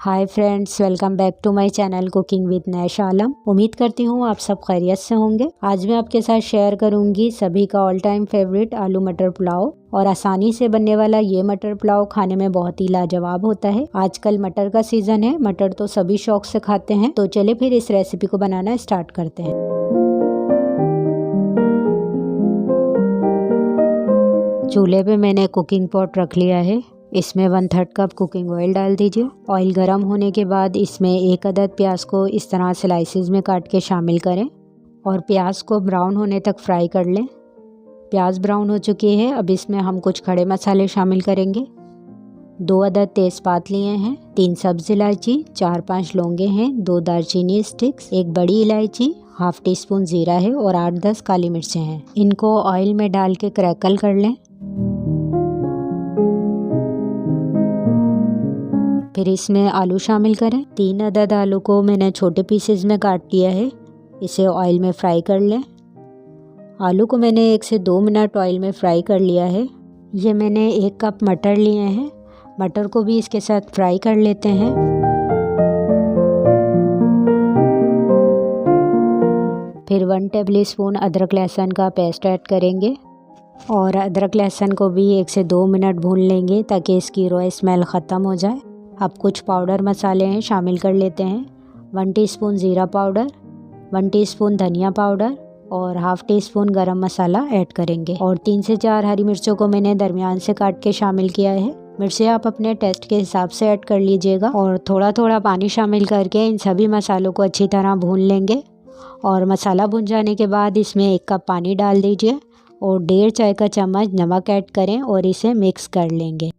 Hi friends, welcome back to my channel cooking with Naisha Alam. उम्मीद करती हूँ आप सब खैरियत से होंगे। आज मैं आपके साथ शेयर करूंगी सभी का ऑल टाइम फेवरेट आलू मटर पुलाव। और आसानी से बनने वाला ये मटर पुलाव खाने में बहुत ही लाजवाब होता है। आजकल मटर का सीजन है, मटर तो सभी शौक से खाते हैं। तो चले फिर इस रेसिपी को बनाना स्टार्ट करते हैं। चूल्हे पे मैंने कुकिंग पॉट रख लिया है। इसमें 1/3 कप कुकिंग ऑयल डाल दीजिए। ऑयल गर्म होने के बाद इसमें 1 अदद प्याज को इस तरह स्लाइसेस में काट के शामिल करें और प्याज को ब्राउन होने तक फ्राई कर लें। प्याज ब्राउन हो चुकी है। अब इसमें हम कुछ खड़े मसाले शामिल करेंगे। 2 अदद तेज़पात लिए हैं, 3 सब्ज़ इलायची, 4-5 लौंगे हैं, 2 दालचीनी स्टिक्स, 1 बड़ी इलायची, हाफ टी स्पून ज़ीरा है और 8-10 काली मिर्चें हैं। इनको ऑयल में डाल के क्रैकल कर लें। फिर इसमें आलू शामिल करें। 3 अदद आलू को मैंने छोटे पीसेस में काट लिया है। इसे ऑयल में फ्राई कर लें। आलू को मैंने 1 से 2 मिनट ऑयल में फ्राई कर लिया है। ये मैंने 1 कप मटर लिए हैं। मटर को भी इसके साथ फ्राई कर लेते हैं। फिर 1 टेबलस्पून अदरक लहसुन का पेस्ट ऐड करेंगे और अदरक लहसुन को भी 1 से 2 मिनट भून लेंगे ताकि इसकी रॉ स्मेल ख़त्म हो जाए। अब कुछ पाउडर मसाले हैं, शामिल कर लेते हैं। 1 टीस्पून ज़ीरा पाउडर, 1 टीस्पून धनिया पाउडर और हाफ टी स्पून गरम मसाला ऐड करेंगे। और 3 से 4 हरी मिर्चों को मैंने दरमियान से काट के शामिल किया है। मिर्चें आप अपने टेस्ट के हिसाब से ऐड कर लीजिएगा। और थोड़ा थोड़ा पानी शामिल करके इन सभी मसालों को अच्छी तरह भून लेंगे। और मसाला भुन जाने के बाद इसमें 1 कप पानी डाल दीजिए और 1.5 चाय का चम्मच नमक ऐड करें और इसे मिक्स कर लेंगे।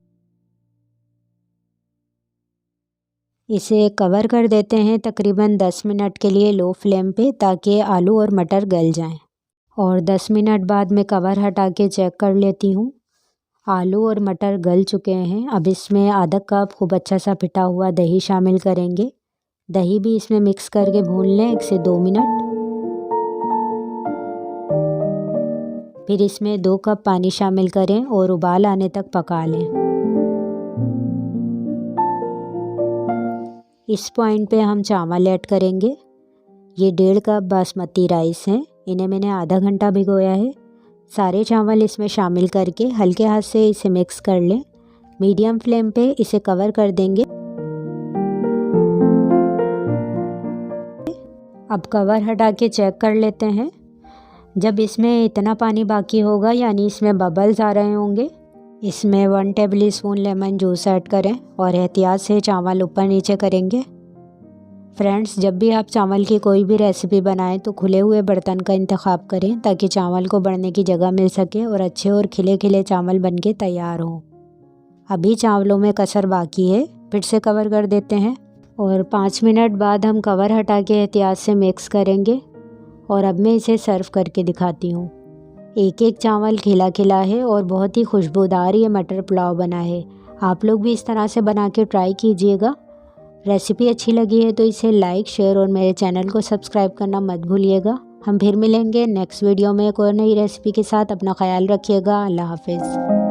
इसे कवर कर देते हैं तकरीबन 10 मिनट के लिए लो फ्लेम पे, ताकि आलू और मटर गल जाएं। और 10 मिनट बाद मैं कवर हटा के चेक कर लेती हूँ। आलू और मटर गल चुके हैं। अब इसमें आधा कप खूब अच्छा सा पिटा हुआ दही शामिल करेंगे। दही भी इसमें मिक्स करके भून लें 1 से 2 मिनट। फिर इसमें 2 कप पानी शामिल करें और उबाल आने तक पका लें। इस पॉइंट पे हम चावल ऐड करेंगे। ये 1.5 कप बासमती राइस हैं। इन्हें मैंने आधा घंटा भिगोया है। सारे चावल इसमें शामिल करके हल्के हाथ से इसे मिक्स कर लें। मीडियम फ्लेम पे इसे कवर कर देंगे। अब कवर हटा के चेक कर लेते हैं। जब इसमें इतना पानी बाकी होगा, यानी इसमें बबल्स आ रहे होंगे, इसमें 1 टेबलस्पून लेमन जूस ऐड करें और एहतियात से चावल ऊपर नीचे करेंगे। फ्रेंड्स, जब भी आप चावल की कोई भी रेसिपी बनाएं तो खुले हुए बर्तन का इंतखाब करें, ताकि चावल को बढ़ने की जगह मिल सके और अच्छे और खिले खिले चावल बनके तैयार हों। अभी चावलों में कसर बाकी है, फिर से कवर कर देते हैं और 5 मिनट बाद हम कवर हटा के एहतियात से मिक्स करेंगे। और अब मैं इसे सर्व करके दिखाती हूँ। एक एक चावल खिला खिला है और बहुत ही खुशबूदार ये मटर पुलाव बना है। आप लोग भी इस तरह से बना के ट्राई कीजिएगा। रेसिपी अच्छी लगी है तो इसे लाइक, शेयर और मेरे चैनल को सब्सक्राइब करना मत भूलिएगा। हम फिर मिलेंगे नेक्स्ट वीडियो में एक और नई रेसिपी के साथ। अपना ख्याल रखिएगा। अल्लाह हाफिज़।